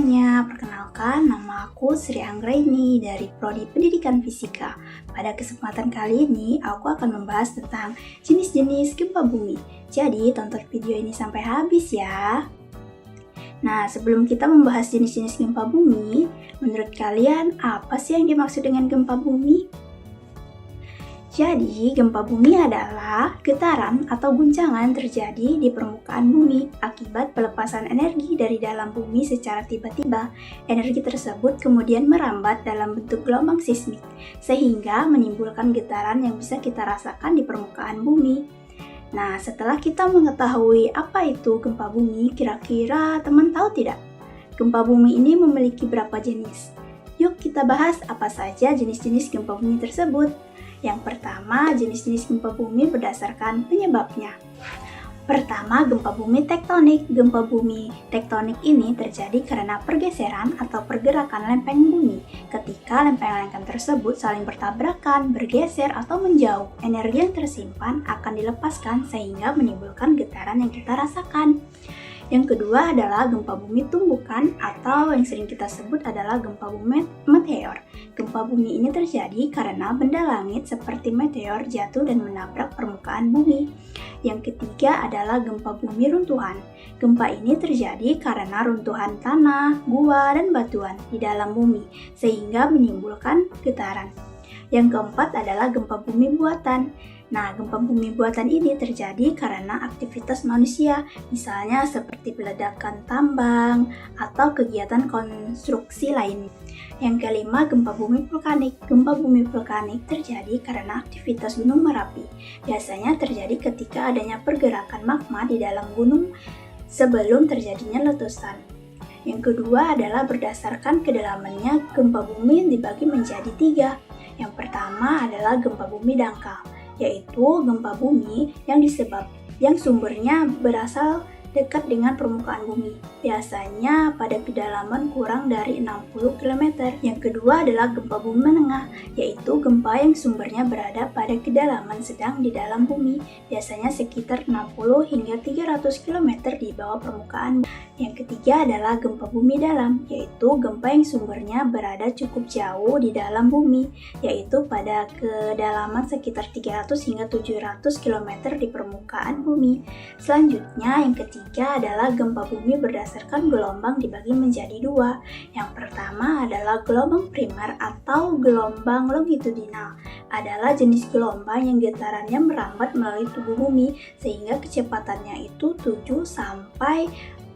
semuanya, perkenalkan nama aku Sri Anggraini dari Prodi Pendidikan Fisika. Pada kesempatan kali ini, aku akan membahas tentang jenis-jenis gempa bumi. Jadi, tonton video ini sampai habis ya. Nah, sebelum kita membahas jenis-jenis gempa bumi, menurut kalian apa sih yang dimaksud dengan gempa bumi? Jadi, gempa bumi adalah getaran atau guncangan terjadi di permukaan bumi akibat pelepasan energi dari dalam bumi secara tiba-tiba. Energi tersebut kemudian merambat dalam bentuk gelombang seismik, sehingga menimbulkan getaran yang bisa kita rasakan di permukaan bumi. Nah, setelah kita mengetahui apa itu gempa bumi, kira-kira teman tahu tidak? Gempa bumi ini memiliki berapa jenis? Yuk kita bahas apa saja jenis-jenis gempa bumi tersebut. Yang pertama, jenis-jenis gempa bumi berdasarkan penyebabnya. Pertama, gempa bumi tektonik. Gempa bumi tektonik ini terjadi karena pergeseran atau pergerakan lempeng bumi. Ketika lempeng-lempeng tersebut saling bertabrakan, bergeser, atau menjauh, energi yang tersimpan akan dilepaskan sehingga menimbulkan getaran yang kita rasakan. Yang kedua adalah gempa bumi tumbukan atau yang sering kita sebut adalah gempa bumi meteor. Gempa bumi ini terjadi karena benda langit seperti meteor jatuh dan menabrak permukaan bumi. Yang ketiga adalah gempa bumi runtuhan. Gempa ini terjadi karena runtuhan tanah, gua, dan batuan di dalam bumi sehingga menimbulkan getaran. Yang keempat adalah gempa bumi buatan. Nah, gempa bumi buatan ini terjadi karena aktivitas manusia, misalnya seperti peledakan tambang atau kegiatan konstruksi lain. Yang kelima, gempa bumi vulkanik. Gempa bumi vulkanik terjadi karena aktivitas gunung Merapi. Biasanya terjadi ketika adanya pergerakan magma di dalam gunung sebelum terjadinya letusan. Yang kedua adalah berdasarkan kedalamannya, gempa bumi dibagi menjadi 3. Yang pertama adalah gempa bumi dangkal, yaitu gempa bumi yang sumbernya berasal dekat dengan permukaan bumi, biasanya pada kedalaman kurang dari 60 km. Yang kedua adalah gempa bumi menengah, yaitu gempa yang sumbernya berada pada kedalaman sedang di dalam bumi, biasanya sekitar 60 hingga 300 km di bawah permukaan. Yang ketiga adalah gempa bumi dalam, yaitu gempa yang sumbernya berada cukup jauh di dalam bumi, yaitu pada kedalaman sekitar 300 hingga 700 km di permukaan bumi. Selanjutnya, yang ketiga adalah gempa bumi berdasarkan gelombang dibagi menjadi 2. Yang pertama adalah gelombang primer atau gelombang longitudinal. Adalah jenis gelombang yang getarannya merambat melalui tubuh bumi sehingga kecepatannya itu 7 sampai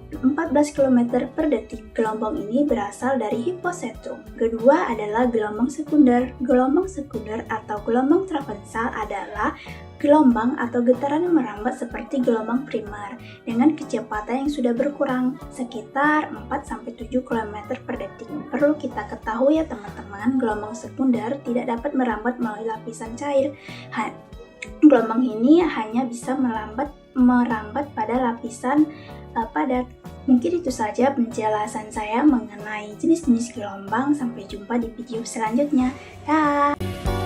14 km per detik. Gelombang ini berasal dari hiposentrum. Kedua adalah gelombang sekunder. Gelombang sekunder atau gelombang travensal adalah gelombang atau getaran yang merambat seperti gelombang primer dengan kecepatan yang sudah berkurang sekitar 4-7 km per detik. Perlu kita ketahui ya teman-teman, gelombang sekunder tidak dapat merambat melalui lapisan cair. Gelombang ini hanya bisa merambat pada lapisan padat. Mungkin itu saja penjelasan saya mengenai jenis-jenis gelombang. Sampai jumpa di video selanjutnya. Dah.